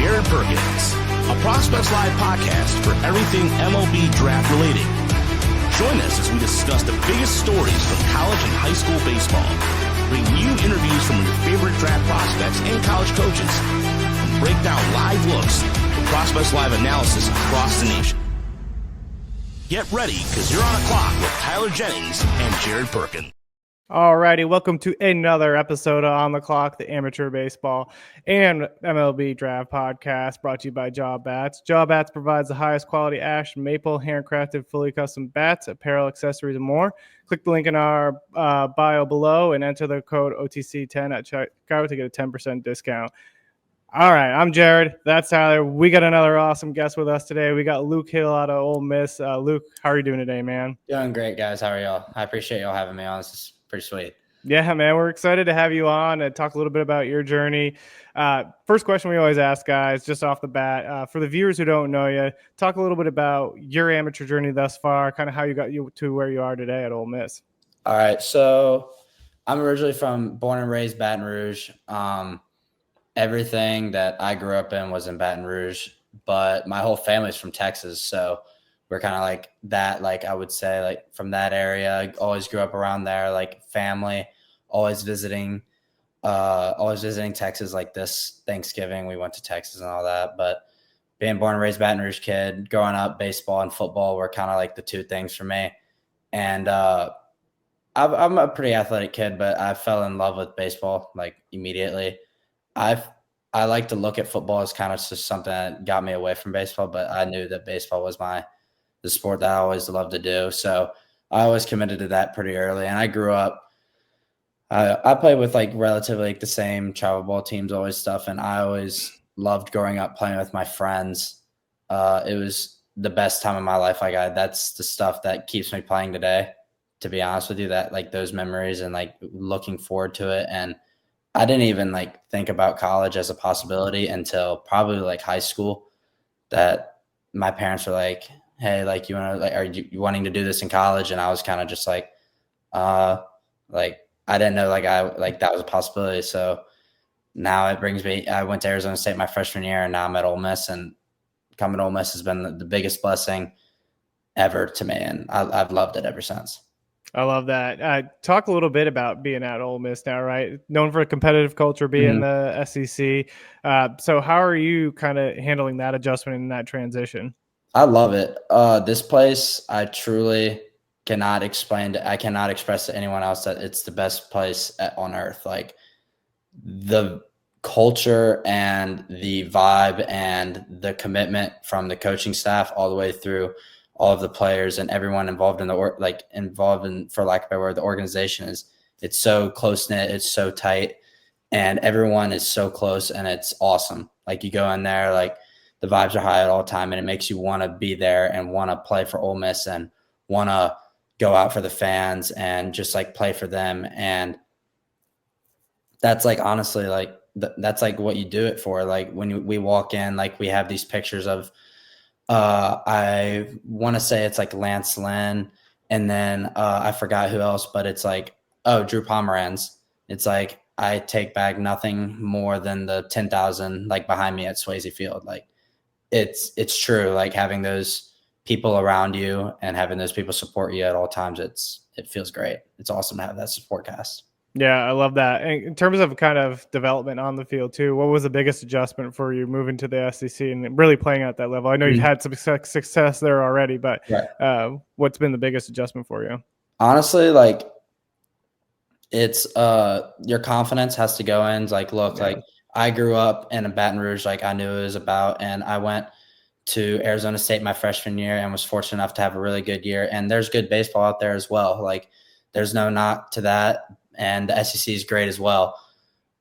Jared Perkins, a Prospects Live podcast for everything MLB Draft related. Join us as we discuss the biggest stories from college and high school baseball, bring you interviews from your favorite draft prospects and college coaches, and break down live looks at Prospects Live analysis across the nation. Get ready, because you're on a clock with Tyler Jennings and Jared Perkins. Alrighty, welcome to another episode of On the Clock, the Amateur Baseball and MLB Draft podcast, brought to you by Jaw Bats. Jaw Bats provides the highest quality ash, maple, handcrafted, fully custom bats, apparel, accessories, and more. Click the link in our bio below and enter the code OTC10 at checkout to get a 10% discount. All right, I'm Jared. That's Tyler. We got another awesome guest with us today. We got Luke Hill out of Ole Miss. Luke, how are you doing today, man? Doing great, guys. How are y'all? I appreciate y'all having me on. This is pretty sweet. Yeah, man, we're excited to have you on and talk a little bit about your journey. First question we always ask guys, just off the bat, for the viewers who don't know you, talk a little bit about your amateur journey thus far, kind of how you got you to where you are today at Ole Miss. All right, so I'm originally born and raised Baton Rouge. Everything that I grew up in was in Baton Rouge, but my whole family's from Texas, so we're kind of like that, like I would say, like from that area. I always grew up around there, like family, always visiting Texas. Like this Thanksgiving, we went to Texas and all that. But being born and raised Baton Rouge kid, growing up, baseball and football were kind of like the two things for me. And I'm a pretty athletic kid, but I fell in love with baseball like immediately. I like to look at football as kind of just something that got me away from baseball, but I knew that baseball was the sport that I always loved to do. So I always committed to that pretty early. And I grew up, I played with like relatively like the same travel ball teams, always stuff. And I always loved growing up playing with my friends. It was the best time of my life. Like that's the stuff that keeps me playing today, to be honest with you, that like those memories and like looking forward to it. And I didn't even like think about college as a possibility until probably like high school, that my parents were like, hey, like you want to, like, are you wanting to do this in college? And I was kind of just like I didn't know like that was a possibility. So now it brings me, I went to Arizona State my freshman year and now I'm at Ole Miss, and coming to Ole Miss has been the biggest blessing ever to me. And I've loved it ever since. I love that. Talk a little bit about being at Ole Miss now, right? Known for a competitive culture, being the SEC. So how are you kind of handling that adjustment and that transition? I love it. This place, I truly cannot explain. I cannot express to anyone else that it's the best place on earth. Like the culture and the vibe and the commitment from the coaching staff all the way through all of the players and everyone involved in for lack of a better word, the organization it's so close knit, it's so tight, and everyone is so close, and it's awesome. Like you go in there, like the vibes are high at all time, and it makes you want to be there and want to play for Ole Miss and want to go out for the fans and just like play for them. And that's like, honestly, like that's like what you do it for. Like when we walk in, like we have these pictures of, I want to say it's like Lance Lynn, and then I forgot who else, but it's like, Drew Pomeranz. It's like, I take back nothing more than the 10,000 like behind me at Swayze Field. Like it's true. Like having those people around you and having those people support you at all times, it feels great. It's awesome to have that support cast. Yeah, I love that. And in terms of kind of development on the field too, what was the biggest adjustment for you moving to the SEC and really playing at that level? I know you've had some success there already, but right. What's been the biggest adjustment for you? Honestly, like it's your confidence has to go in. Like, look, like I grew up in Baton Rouge, like I knew it was about, and I went to Arizona State my freshman year and was fortunate enough to have a really good year. And there's good baseball out there as well. Like there's no knock to that. And the SEC is great as well.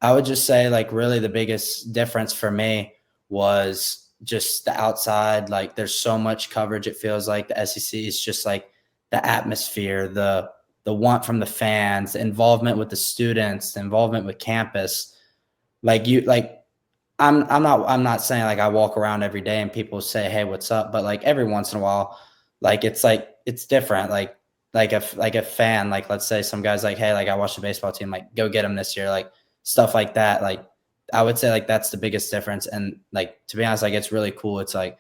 I would just say like really the biggest difference for me was just the outside. Like there's so much coverage. It feels like the SEC is just like the atmosphere, the want from the fans, the involvement with the students, the involvement with campus. I'm not saying like I walk around every day and people say, hey, what's up? But like every once in a while, like it's different. Like a fan, like let's say some guys like, hey, like I watched the baseball team, like go get them this year, like stuff like that. Like I would say like that's the biggest difference. And like, to be honest, like it's really cool. It's like,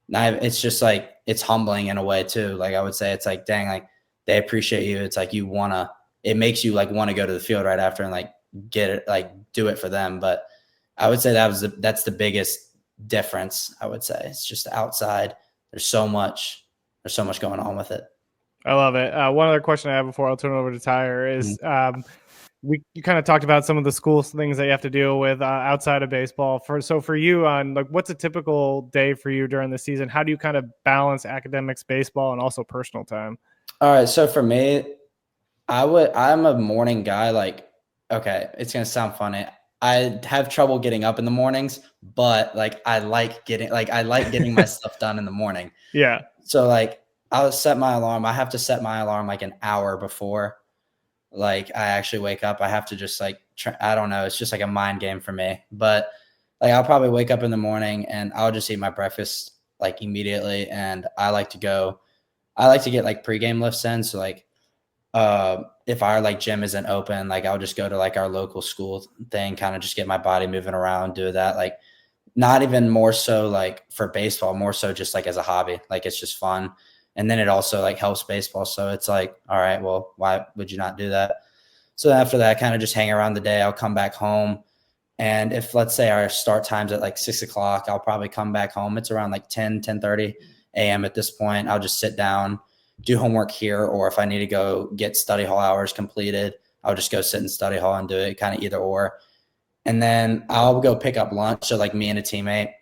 it's just like, it's humbling in a way too. Like I would say it's like, dang, like they appreciate you. It's like it makes you like want to go to the field right after and like get it, like do it for them. But I would say that's the biggest difference. I would say it's just outside. There's so much going on with it. I love it. One other question I have before I'll turn it over to Tyler is, you kind of talked about some of the school things that you have to deal with outside of baseball. For you, on like what's a typical day for you during the season? How do you kind of balance academics, baseball, and also personal time? All right, so for me, I'm a morning guy. Like, okay, it's gonna sound funny. I have trouble getting up in the mornings, but like I like getting my stuff done in the morning. Yeah. So like I'll set my alarm. I have to set my alarm like an hour before like I actually wake up. I have to just like I don't know. It's just like a mind game for me. But like I'll probably wake up in the morning and I'll just eat my breakfast like immediately. And I like to get like pregame lifts in. So like if our like gym isn't open, like I'll just go to like our local school thing, kind of just get my body moving around, do that. Like not even more so like for baseball, more so just like as a hobby. Like it's just fun. And then it also like helps baseball. So it's like, all right, well, why would you not do that? So after that, kind of just hang around the day. I'll come back home. And if let's say our start time's at like 6 o'clock, I'll probably come back home. It's around like 10:30 a.m. at this point. I'll just sit down, do homework here. Or if I need to go get study hall hours completed, I'll just go sit in study hall and do it, kind of either or. And then I'll go pick up lunch. So like me and a teammate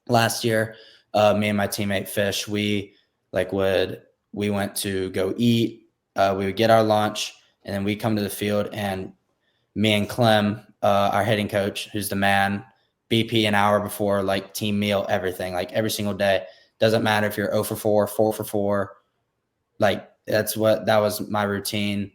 last year, me and my teammate Fish, we went to go eat. We would get our lunch and then we come to the field, and me and Clem, our hitting coach, who's the man, BP an hour before, like team meal, everything, like every single day. Doesn't matter if you're 0 for 4, 4 for 4. Like that was my routine.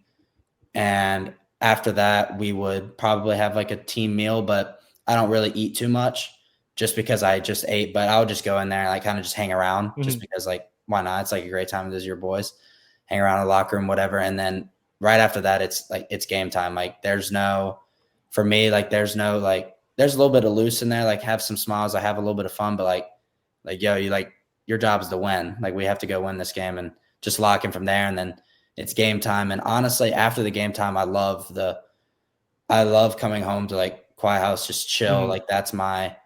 And after that, we would probably have like a team meal, but I don't really eat too much just because I just ate, but I'll just go in there and like kind of just hang around just because like, why not? It's like a great time with your boys, hang around in the locker room, whatever. And then right after that, it's game time. Like there's a little bit of loose in there, like have some smiles. I have a little bit of fun, but like, yo, your job is to win. Like we have to go win this game and just lock in from there. And then it's game time. And honestly, after the game time, I love coming home to like quiet house, just chill. Like that's my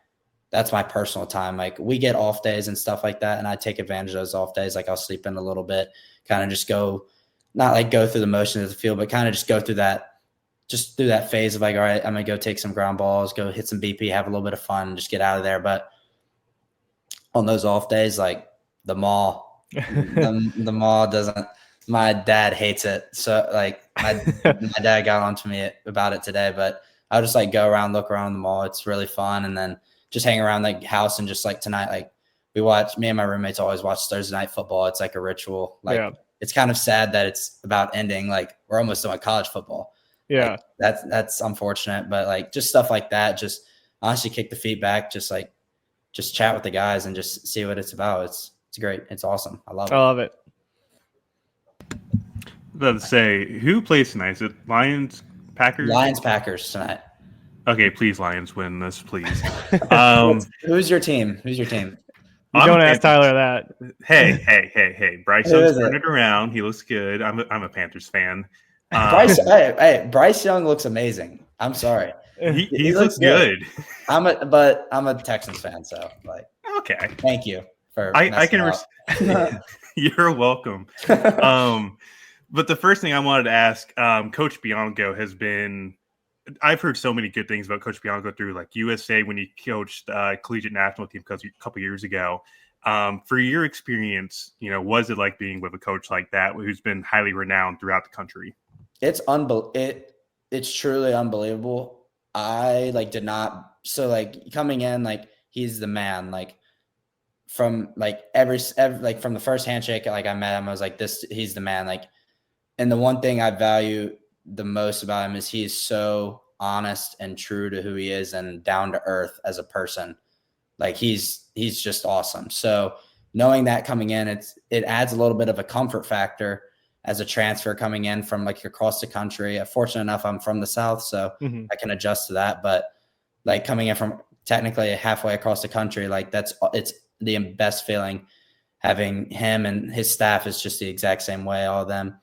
personal time. Like we get off days and stuff like that, and I take advantage of those off days. Like I'll sleep in a little bit, kind of just not like go through the motions of the field, but kind of just go through that phase of like, all right, I'm gonna go take some ground balls, go hit some BP, have a little bit of fun, and just get out of there. But on those off days, like the mall doesn't. My dad hates it. So like my dad got onto me about it today, but I'll just like go around, look around the mall. It's really fun, and then just hang around the house. And just like tonight, like me and my roommates always watch Thursday night football. It's like a ritual. Like It's kind of sad that it's about ending. Like we're almost done with college football. Yeah. Like, that's unfortunate, but like just stuff like that, just honestly kick the feet back, just chat with the guys and just see what it's about. It's great. It's awesome. I love it. Let's say, who plays tonight? Is it Lions, Packers? Lions, Packers tonight. Okay, please, Lions, win this, please. Who's your team? You don't ask Tyler that. Hey. Bryce Young's turning it around. He looks good. I'm a Panthers fan. Bryce Young looks amazing. I'm sorry. He looks good. I'm a Texans fan, so like. Okay. Thank you for. I can. You're welcome. But the first thing I wanted to ask, Coach Bianco has been. I've heard so many good things about Coach Bianco through like USA when he coached collegiate national team a couple years ago. For your experience, was it like being with a coach like that who's been highly renowned throughout the country? It's it's truly unbelievable. I did not. So coming in, he's the man. From every from the first handshake, I met him, I was like, he's the man. And the one thing I value the most about him is he is so honest and true to who he is and down to earth as a person. He's just awesome. So knowing that coming in, it adds a little bit of a comfort factor as a transfer coming in from across the country. Fortunate enough, I'm from the South, so I can adjust to that. But like coming in from technically halfway across the country, like it's the best feeling. Having him and his staff is just the exact same way, all of them.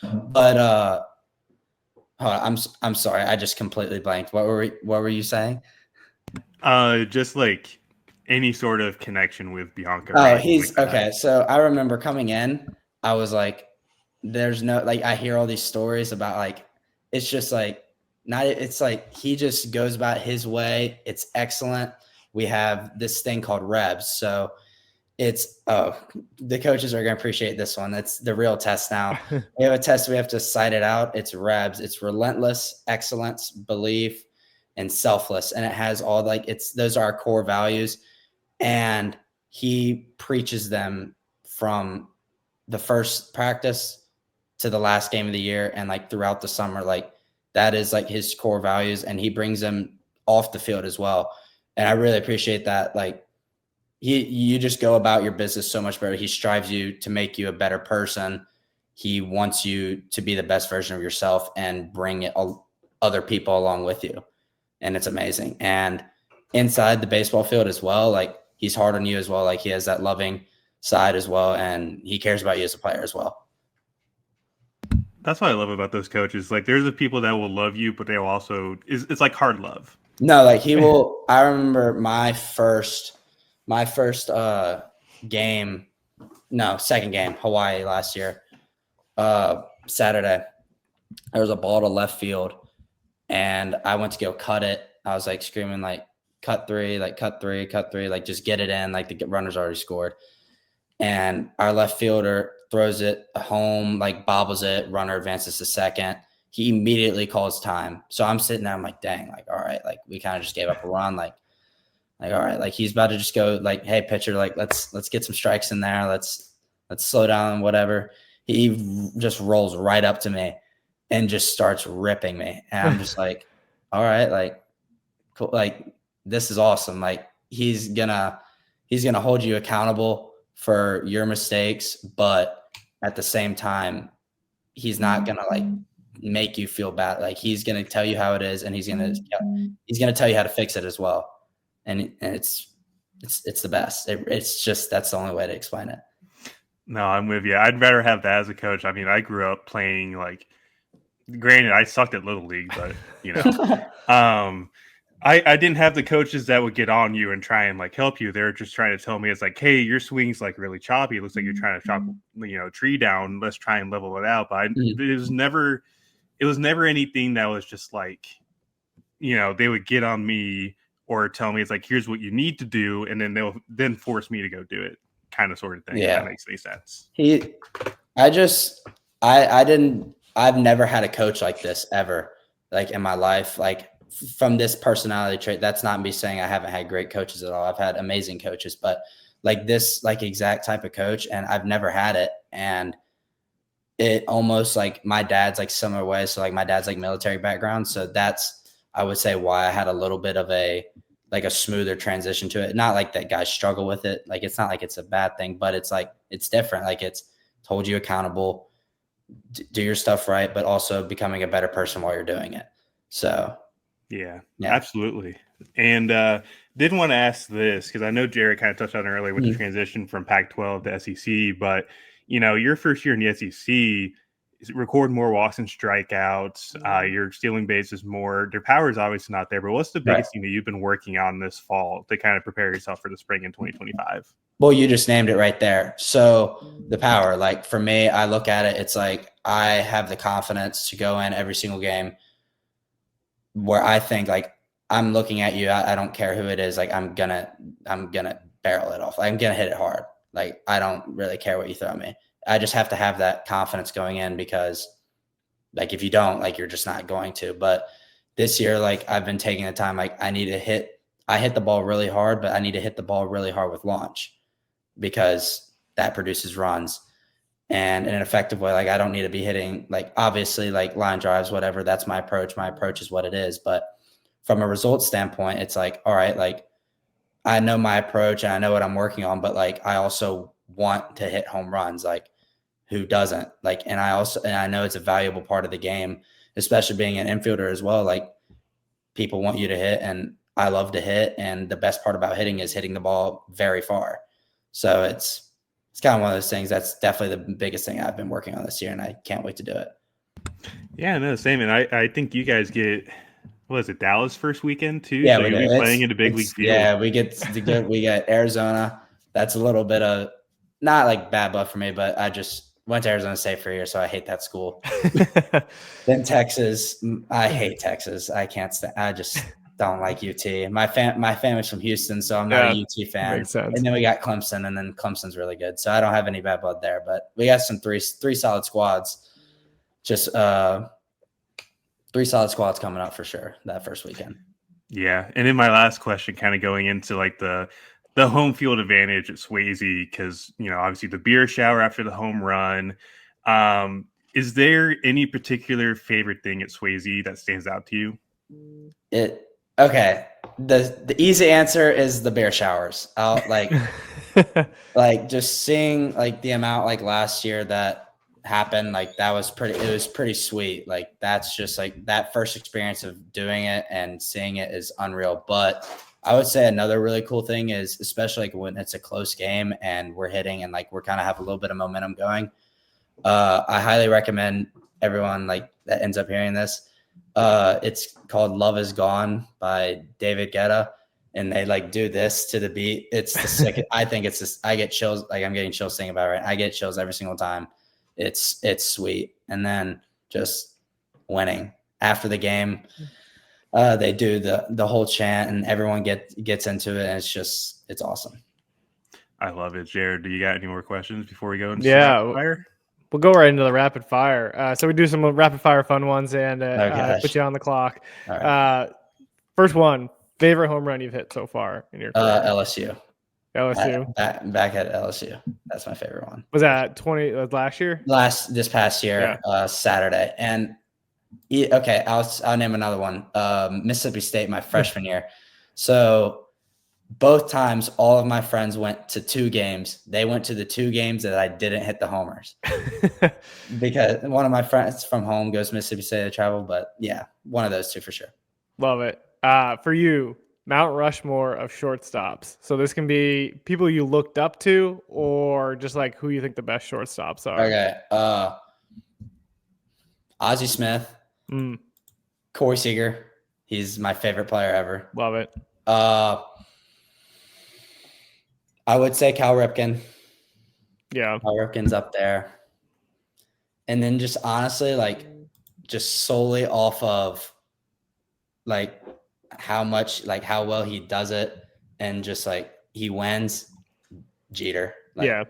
But I'm sorry, I just completely blanked. What were you saying? Just like any sort of connection with Bianca. Oh, he's okay. So I remember coming in, I was like, there's no, like, I hear all these stories about like, it's just like, it's like he just goes about his way. It's excellent. We have this thing called Rebs. So it's, the coaches are going to appreciate this one. That's the real test now. We have a test. We have to cite it out. It's Rebs. It's relentless, excellence, belief, and selfless. And it has all those are our core values. And he preaches them from the first practice to the last game of the year. And like throughout the summer, like that is like his core values, and he brings them off the field as well. And I really appreciate that. Like you just go about your business so much better. He strives you to make you a better person. He wants you to be the best version of yourself and bring other people along with you. And it's amazing. And inside the baseball field as well, like he's hard on you as well. Like he has that loving side as well. And he cares about you as a player as well. That's what I love about those coaches. Like there's the people that will love you, but they will also, it's like hard love. No, like he will. I remember my second game, Hawaii last year, Saturday, there was a ball to left field and I went to go cut it. I was like screaming, like cut three, like just get it in. Like the runner's already scored. And our left fielder throws it home, like bobbles it, runner advances to second. He immediately calls time. So I'm sitting there, I'm like, dang, like, all right, like we kind of just gave up a run. Like, all right, like he's about to just go like, hey, pitcher, like let's get some strikes in there. Let's slow down, whatever. He just rolls right up to me and just starts ripping me. And I'm just like, all right, like cool, like this is awesome. Like he's gonna hold you accountable for your mistakes, but at the same time, he's not gonna like make you feel bad. Like he's gonna tell you how it is, and he's gonna tell you how to fix it as well. And it's the best. It's just, that's the only way to explain it. No, I'm with you. I'd rather have that as a coach. I mean, I grew up playing, like, granted, I sucked at Little League, but, you know, I didn't have the coaches that would get on you and try and, like, help you. They're just trying to tell me, it's like, hey, your swing's, like, really choppy. It looks like you're trying to chop, tree down. Let's try and level it out. But it was never anything that was just, like, they would get on me or tell me, it's like, here's what you need to do. And then they'll then force me to go do it, kind of sort of thing. Yeah. If that makes any sense. I've never had a coach like this ever, like in my life, like from this personality trait. That's not me saying I haven't had great coaches at all. I've had amazing coaches, but like this, like exact type of coach, and I've never had it. And it almost like my dad's like similar way. So like my dad's like military background. So that's, I would say, why I had a little bit of a smoother transition to it. Not like that guys struggle with it. Like, it's not like it's a bad thing, but it's like, it's different. Like it's hold you accountable, do your stuff right, but also becoming a better person while you're doing it. So yeah. Absolutely. And did want to ask this, because I know Jared kind of touched on it earlier with the transition from Pac-12 to SEC, but your first year in the SEC, record more walks and strikeouts. You're stealing bases more. Their power is obviously not there, but what's the biggest thing that you've been working on this fall to kind of prepare yourself for the spring in 2025? Well, you just named it right there. So the power, like for me, I look at it, it's like I have the confidence to go in every single game where I think like I'm looking at you. I don't care who it is. Like I'm gonna barrel it off. I'm gonna hit it hard. Like I don't really care what you throw me. I just have to have that confidence going in, because like if you don't, like you're just not going to. But this year, like I've been taking the time, like I hit the ball really hard, but I need to hit the ball really hard with launch, because that produces runs. And in an effective way, like I don't need to be hitting, like obviously like line drives, whatever. That's my approach. My approach is what it is. But from a results standpoint, it's like, all right, like I know my approach and I know what I'm working on, but like I also want to hit home runs. Like who doesn't? Like, and I know it's a valuable part of the game, especially being an infielder as well. Like people want you to hit, and I love to hit. And the best part about hitting is hitting the ball very far. So it's kind of one of those things. That's definitely the biggest thing I've been working on this year, and I can't wait to do it. Yeah, no, same. And I think you guys get, what is it, Dallas first weekend too? Yeah, so we you'll do. be playing in a big league field. Yeah, we get Arizona. That's a little bit of not like bad luck for me, but I just went to Arizona State for a year, so I hate that school. Then Texas. I hate Texas. I can't stand. I just don't like UT. My family's from Houston, so I'm not a UT fan. Makes sense. And then we got Clemson, and then Clemson's really good. So I don't have any bad blood there, but we got some three solid squads. Just 3 solid squads coming up for sure that first weekend. Yeah. And then my last question, kind of going into like the home field advantage at Swayze, because, you know, obviously the beer shower after the home run. Is there any particular favorite thing at Swayze that stands out to you? Okay. The easy answer is the beer showers. I'll like just seeing like the amount like last year that happened, like it was pretty sweet. Like that's just like that first experience of doing it and seeing it is unreal. But I would say another really cool thing is, especially like when it's a close game and we're hitting and like we're kind of have a little bit of momentum going. I highly recommend everyone like that ends up hearing this. It's called Love Is Gone by David Guetta. And they like do this to the beat. It's the sick. I think it's just, I get chills. Like I'm getting chills thinking about it. Right? I get chills every single time. It's sweet. And then just winning after the game, they do the whole chant and everyone gets into it. And it's awesome. I love it. Jared, do you got any more questions before we go into rapid fire? We'll go right into the rapid fire. So we do some rapid fire fun ones and put you on the clock. All right. First one, favorite home run you've hit so far in your career? LSU. Back at LSU. That's my favorite one. Was that last year? This past year, Saturday. And okay, I'll name another one. Mississippi State, my freshman year. So both times, all of my friends went to 2 games. They went to the 2 games that I didn't hit the homers because one of my friends from home goes to Mississippi State to travel. But yeah, one of those 2 for sure. Love it. For you, Mount Rushmore of shortstops. So this can be people you looked up to or just like who you think the best shortstops are. Okay. Ozzie Smith, Corey Seager. He's my favorite player ever. Love it. I would say Cal Ripken. Yeah. Cal Ripken's up there. And then just honestly, like just solely off of like how well he does it and just like he wins, Jeter. Like, yeah.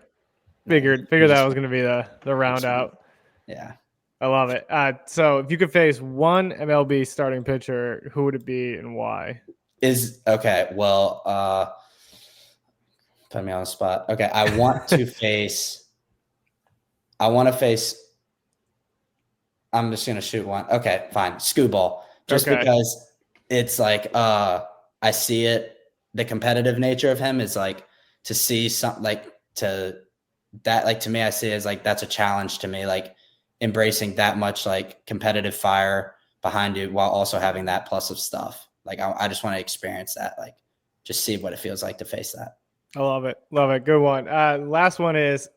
Figured that was going to be the round out. Yeah. I love it. So if you could face one MLB starting pitcher, who would it be and why? Well, put me on the spot. Okay. I want to face, I'm just going to shoot one. Okay, fine. Skewball. Because it's like, I see it. The competitive nature of him is like to see something like to that, like to me, I see it as like, that's a challenge to me, like embracing that much like competitive fire behind you while also having that plus of stuff. Like, I just want to experience that, like just see what it feels like to face that. I love it. Love it. Good one. Last one is,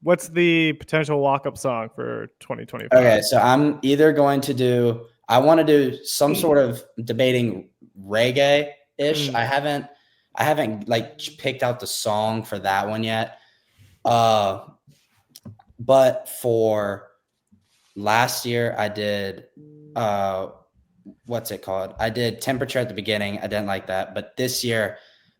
what's the potential walk-up song for 2025? Okay, so I'm either going to I want to do some sort of debating reggae-ish. I haven't like picked out the song for that one yet. But for last year, I did what's it called? I did Temperature at the beginning. I didn't like that. But this year,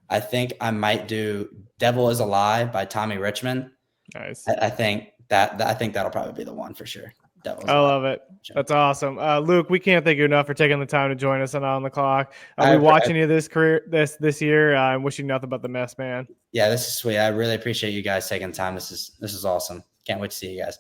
I think I might do Devil Is a Lie by Tommy Richmond. Nice. I think that'll probably be the one for sure. I love it. That's awesome. Luke, we can't thank you enough for taking the time to join us on the clock. I'll be watching you this year. I'm wishing nothing but the best, man. Yeah, this is sweet. I really appreciate you guys taking the time. This is awesome. Can't wait to see you guys.